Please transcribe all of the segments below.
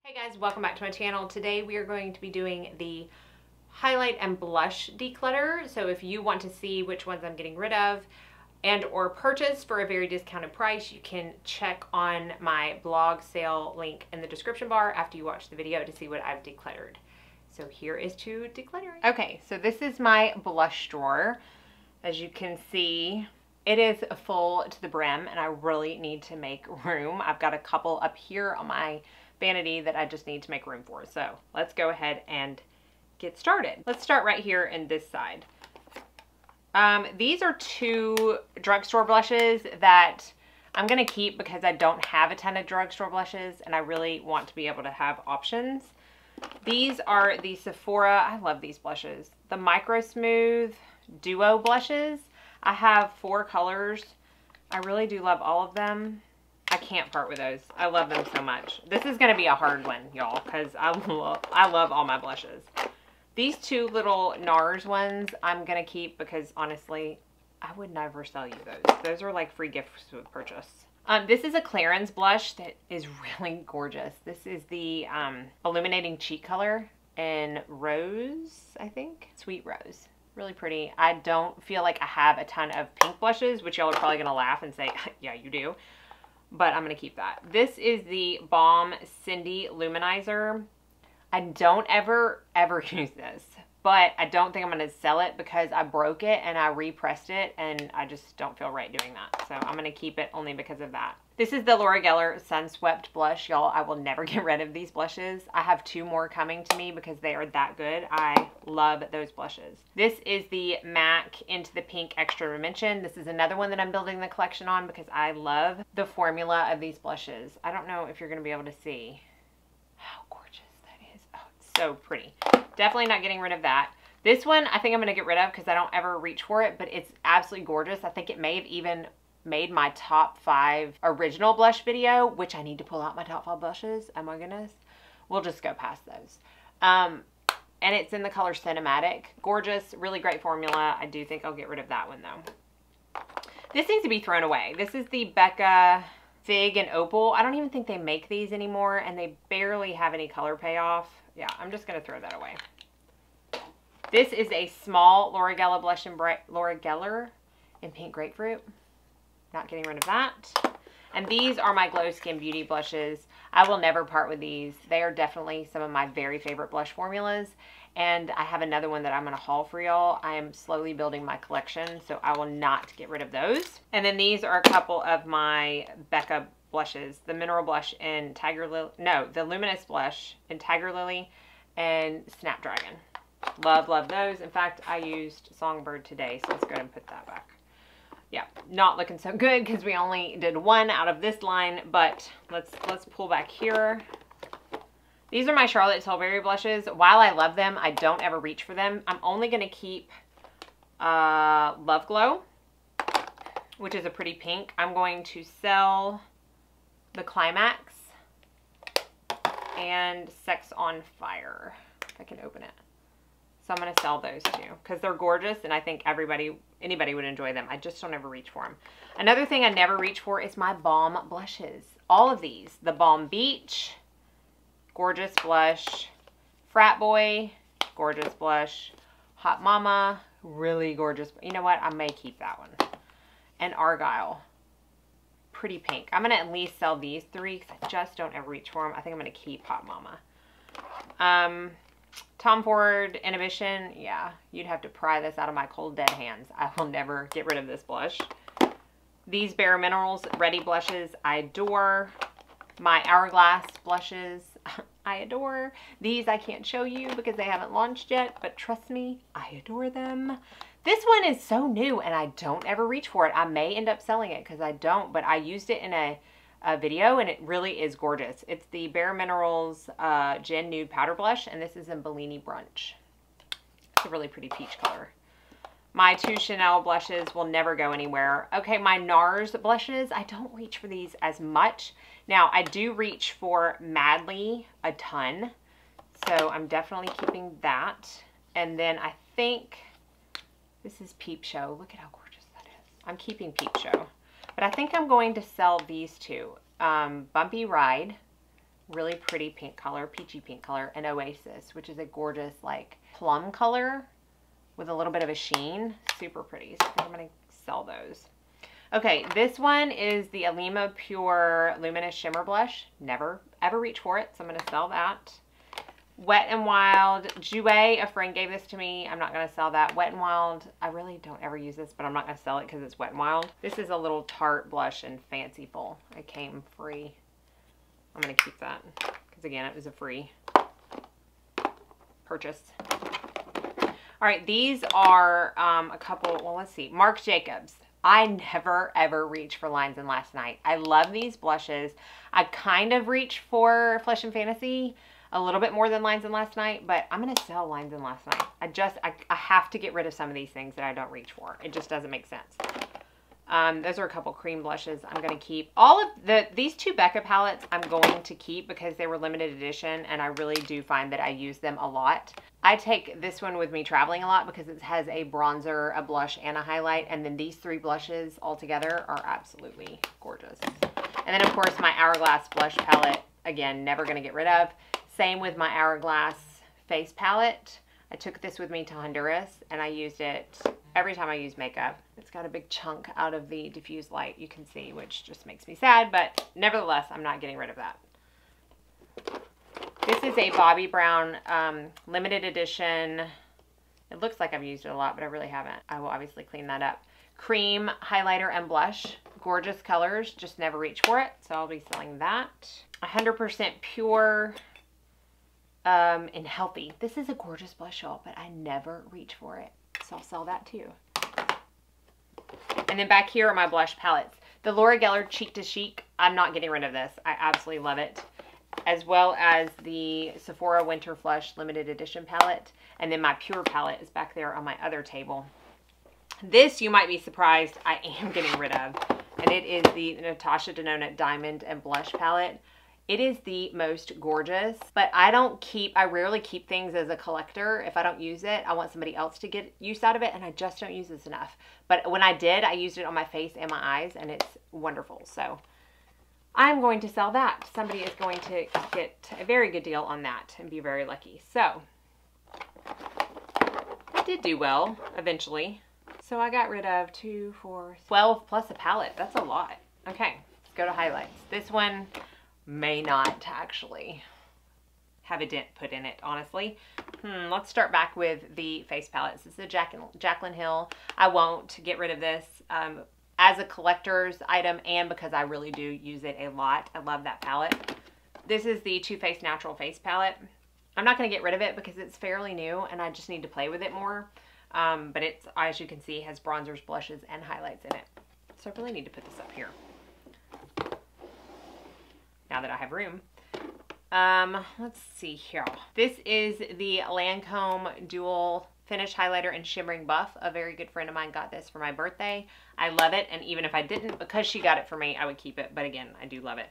Hey guys, welcome back to my channel. Today we are going to be doing the highlight and blush declutter. So if you want to see which ones I'm getting rid of and or purchase for a very discounted price, you can check on my blog sale link in the description bar after you watch the video to see what I've decluttered. So here is to decluttering. Okay, so this is my blush drawer. As you can see, it is full to the brim and I really need to make room. I've got a couple up here on my vanity that I just need to make room for. So let's go ahead and get started. Let's start right here in this side. These are two drugstore blushes that I'm gonna keep because I don't have a ton of drugstore blushes and I really want to be able to have options. These are the Sephora, I love these blushes, the Micro Smooth Duo blushes. I have 4 colors. I really do love all of them. I can't part with those. I love them so much. This is going to be a hard one, y'all, because I love all my blushes. These 2 little NARS ones I'm going to keep because, honestly, I would never sell you those. Those are like free gifts with purchase. This is a Clarins blush that is really gorgeous. This is the Illuminating Cheek color in Rose, I think. Sweet Rose. Really pretty. I don't feel like I have a ton of pink blushes, which y'all are probably going to laugh and say, yeah, you do. But I'm going to keep that. This is the Balm Cindy Luminizer. I don't ever use this, but I don't think I'm going to sell it because I broke it and I repressed it and I just don't feel right doing that. So I'm going to keep it only because of that. This is the Laura Geller Sun Swept blush. Y'all, I will never get rid of these blushes. I have 2 more coming to me because they are that good. I love those blushes. This is the MAC Into the Pink Extra Dimension. This is another one that I'm building the collection on because I love the formula of these blushes. I don't know if you're going to be able to see how gorgeous that is. Oh, it's so pretty. Definitely not getting rid of that. This one I think I'm going to get rid of because I don't ever reach for it, but it's absolutely gorgeous. I think it may have even made my top 5 original blush video, which I need to pull out my top 5 blushes. Oh my goodness. We'll just go past those. And it's in the color Cinematic. Gorgeous, really great formula. I do think I'll get rid of that one though. This needs to be thrown away. This is the Becca Fig and Opal. I don't even think they make these anymore and they barely have any color payoff. Yeah, I'm just going to throw that away. This is a small Laura Geller blush in Laura Geller in Pink Grapefruit. Not getting rid of that. And these are my Glow Skin Beauty blushes. I will never part with these. They are definitely some of my very favorite blush formulas. And I have another one that I'm going to haul for y'all. I am slowly building my collection, so I will not get rid of those. And then these are a couple of my Becca blushes. The Mineral Blush in Tiger Lily. No, the Luminous Blush in Tiger Lily and Snapdragon. Love, love those. In fact, I used Songbird today, so let's go ahead and put that back. Yeah, not looking so good because we only did 1 out of this line, but let's pull back here. These are my Charlotte Tilbury blushes. While I love them, I don't ever reach for them. I'm only going to keep Love Glow, which is a pretty pink. I'm going to sell the Climax and Sex on Fire, if I can open it. So I'm going to sell those 2 because they're gorgeous and I think anybody would enjoy them. I just don't ever reach for them. Another thing I never reach for is my Balm blushes. All of these. The Balm Beach, gorgeous blush. Frat Boy, gorgeous blush. Hot Mama, really gorgeous. You know what? I may keep that one. And Argyle, pretty pink. I'm going to at least sell these 3 because I just don't ever reach for them. I think I'm going to keep Hot Mama. Tom Ford Inhibition, yeah, you'd have to pry this out of my cold dead hands. I will never get rid of this blush. These Bare Minerals Ready blushes, I adore. My Hourglass blushes, I adore. These I can't show you because they haven't launched yet, but trust me, I adore them. This one is so new and I don't ever reach for it. I may end up selling it because I don't, but I used it in a video and it really is gorgeous. It's the Bare Minerals Gin Nude Powder Blush and this is in Bellini Brunch. It's a really pretty peach color. My 2 Chanel blushes will never go anywhere. Okay, my NARS blushes, I don't reach for these as much. Now, I do reach for Madly a ton, so I'm definitely keeping that. And then I think this is Peep Show. Look at how gorgeous that is. I'm keeping Peep Show. But I think I'm going to sell these 2. Bumpy Ride, really pretty pink color, peachy pink color, and Oasis, which is a gorgeous like plum color with a little bit of a sheen. Super pretty. So I think I'm going to sell those. Okay, this one is the Alima Pure Luminous Shimmer Blush. Never, ever reach for it, so I'm going to sell that. Wet n Wild Jouer, a friend gave this to me. I'm not going to sell that. Wet n Wild, I really don't ever use this, but I'm not going to sell it because it's Wet n Wild. This is a little Tarte blush in Fanciful. It came free. I'm going to keep that because, again, it was a free purchase. All right, these are a couple, well, let's see. Marc Jacobs. I never, ever reach for Lines and Last Night. I love these blushes. I kind of reach for Flesh and Fantasy a little bit more than Lines and Last Night, but I'm going to sell Lines and Last Night. I have to get rid of some of these things that I don't reach for. It just doesn't make sense. Those are a couple cream blushes I'm going to keep. All of these two Becca palettes I'm going to keep because they were limited edition, and I really do find that I use them a lot. I take this one with me traveling a lot because it has a bronzer, a blush, and a highlight, and then these three blushes all together are absolutely gorgeous. And then, of course, my Hourglass blush palette, again, never going to get rid of. Same with my Hourglass face palette. I took this with me to Honduras, and I used it every time I use makeup. It's got a big chunk out of the diffused light, you can see, which just makes me sad, but nevertheless, I'm not getting rid of that. This is a Bobbi Brown limited edition. It looks like I've used it a lot, but I really haven't. I will obviously clean that up. Cream highlighter and blush. Gorgeous colors, just never reach for it, so I'll be selling that. 100% pure and healthy. This is a gorgeous blush, y'all, but I never reach for it, so I'll sell that too. And then back here are my blush palettes. The Laura Geller Cheek to Chic, I'm not getting rid of this. I absolutely love it. As well as the Sephora Winter Flush Limited Edition palette. And then my Pure palette is back there on my other table. This, you might be surprised, I am getting rid of. And it is the Natasha Denona Diamond and Blush palette. It is the most gorgeous, but I rarely keep things as a collector. If I don't use it, I want somebody else to get use out of it, and I just don't use this enough. But when I did, I used it on my face and my eyes, and it's wonderful. So I'm going to sell that. Somebody is going to get a very good deal on that and be very lucky. So I did do well eventually. So I got rid of 2, 4, 12 plus a palette. That's a lot. Okay, let's go to highlights. This one may not actually have a dent put in it, honestly. Let's start back with the face palettes. This is a Jaclyn Hill. I won't get rid of this as a collector's item and because I really do use it a lot. I love that palette. This is the Too Faced Natural Face palette. I'm not going to get rid of it because it's fairly new and I just need to play with it more. But it's, as you can see, has bronzers, blushes, and highlights in it. So I really need to put this up here now that I have room. Let's see here. This is the Lancome Dual Finish Highlighter in Shimmering Buff. A very good friend of mine got this for my birthday. I love it, and even if I didn't, because she got it for me, I would keep it. But again, I do love it.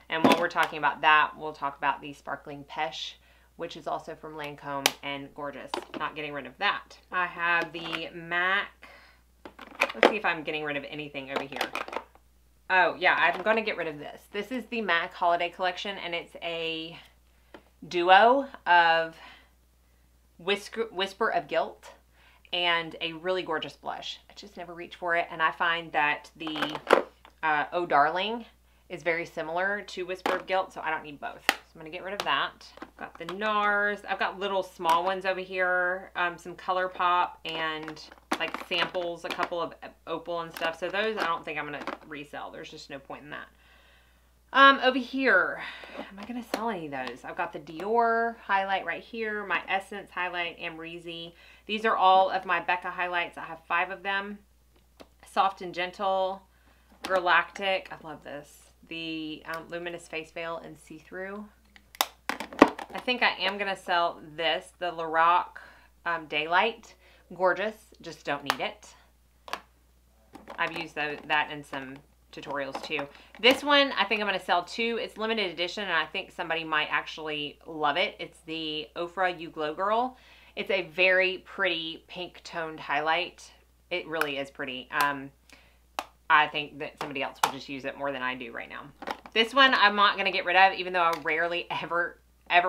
And while we're talking about that, we'll talk about the Sparkling Pesh, which is also from Lancome and gorgeous. Not getting rid of that. I have the MAC. Let's see if I'm getting rid of anything over here. Oh, yeah, I'm going to get rid of this. This is the MAC Holiday Collection, and it's a duo of Whisper of Guilt and a really gorgeous blush. I just never reach for it, and I find that the Oh Darling is very similar to Whisper of Guilt, so I don't need both. So I'm going to get rid of that. I've got the NARS. I've got little small ones over here, some ColourPop and like samples, a couple of Opal and stuff. So those I don't think I'm going to resell. There's just no point in that. Over here, am I going to sell any of those? I've got the Dior highlight right here, my Essence highlight, Amrezy. These are all of my Becca highlights. I have 5 of them. Soft and Gentle, Galactic. I love this. The Luminous Face Veil and See-Through. I think I am going to sell this, the Lorac Daylight. Gorgeous, just don't need it. I've used that in some tutorials too. This one, I think I'm going to sell too. It's limited edition, and I think somebody might actually love it. It's the Ofra You Glow Girl. It's a very pretty pink toned highlight. It really is pretty. I think that somebody else will just use it more than I do right now. This one I'm not going to get rid of, even though I rarely ever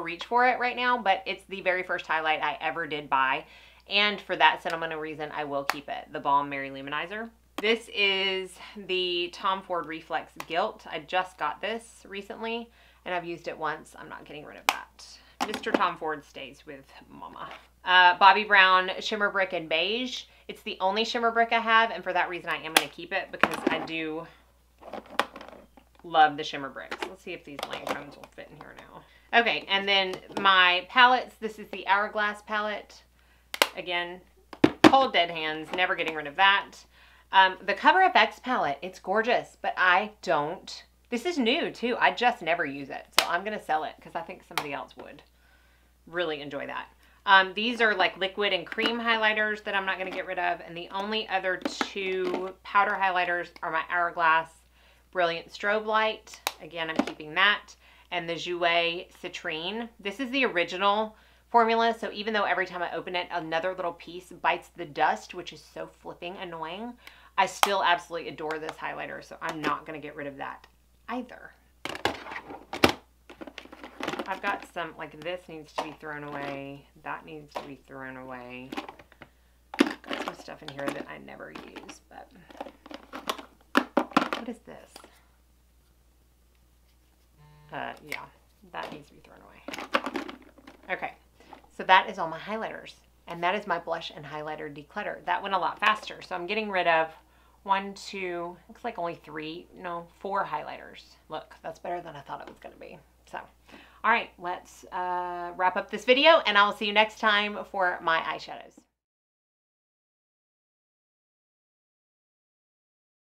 reach for it right now, but it's the very first highlight I ever did buy. And for that sentimental reason, I will keep it. The Balm Mary Luminizer. This is the Tom Ford Reflex Gilt. I just got this recently, and I've used it once. I'm not getting rid of that. Mr. Tom Ford stays with Mama. Bobbi Brown Shimmer Brick in Beige. It's the only shimmer brick I have, and for that reason, I am going to keep it because I do love the shimmer bricks. Let's see if these Lancomes will fit in here now. Okay, and then my palettes. This is the Hourglass palette. Again, cold dead hands, never getting rid of that. The Cover FX palette, it's gorgeous, but I don't. This is new too. I just never use it, so I'm going to sell it because I think somebody else would really enjoy that. These are like liquid and cream highlighters that I'm not going to get rid of, and the only other two powder highlighters are my Hourglass Brilliant Strobe Light. Again, I'm keeping that. And the Jouer Citrine. This is the original formula, so even though every time I open it, another little piece bites the dust, which is so flipping annoying, I still absolutely adore this highlighter, so I'm not going to get rid of that either. I've got some, like this needs to be thrown away. That needs to be thrown away. I've got some stuff in here that I never use, but what is this? Yeah, that needs to be thrown away. Okay, so that is all my highlighters, and that is my blush and highlighter declutter. That went a lot faster, so I'm getting rid of 1, 2, looks like only 4 highlighters. Look, that's better than I thought it was going to be. So, all right, let's wrap up this video, and I'll see you next time for my eyeshadows.